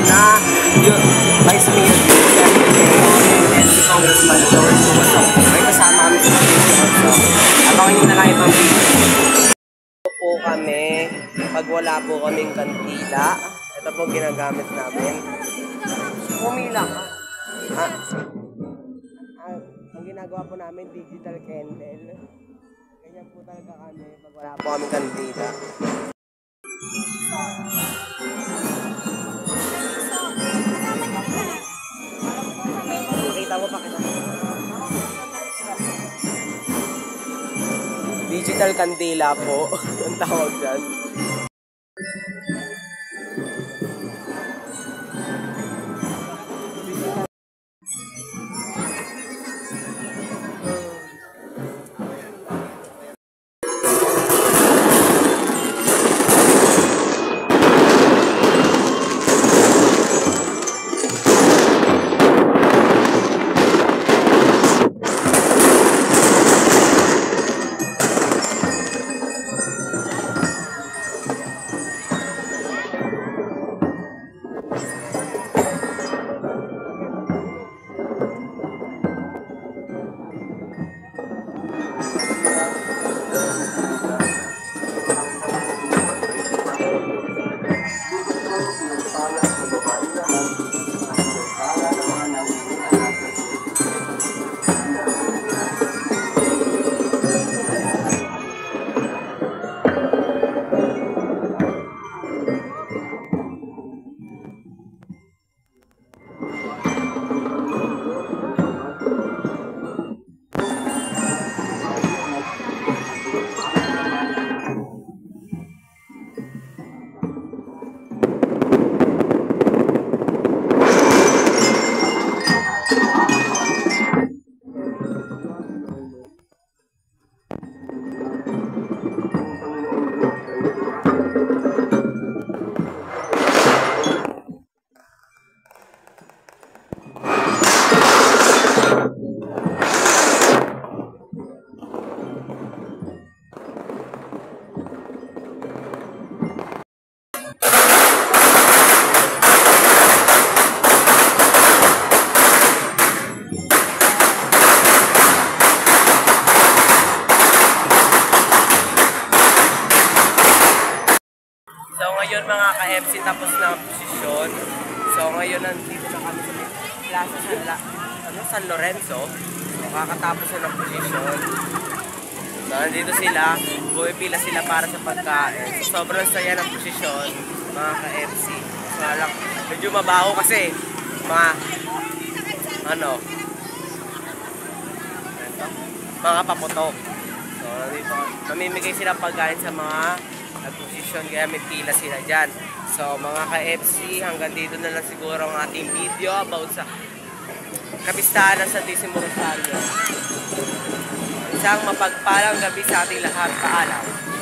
na yung Vice Mayor and si Congressman George Sumaso. May kasama kami sa video. So, abangan nyo na lang ibang video. Ito po kami, pag wala po kaming kandila, ito po ginagamit namin. Pumila ka. Ang ginagawa po namin, digital candle. Ganyan po talaga kami pag wala po kaming kandila. Kita mo, pakita mo. Digital kandila po. Ang tawag dyan. So ngayon mga ka-FC, tapos na ang posisyon. So ngayon nandito na kami sa Plaza San Lorenzo. So kakatapos na ng posisyon. So nandito sila, pumipila sila para sa pagkain. So sobrang saya ng posisyon mga ka-FC. So alam, medyo mabaho kasi mga paputok. So nandito, mamimigay sila pagkain sa mga nag-posisyon, kaya may pila sila dyan. So mga ka-FC, hanggang dito na lang siguro ang ating video about sa kapistahan ng Santissimo Rosario. Isang mapagpalang gabi sa ating lahat. Paalam.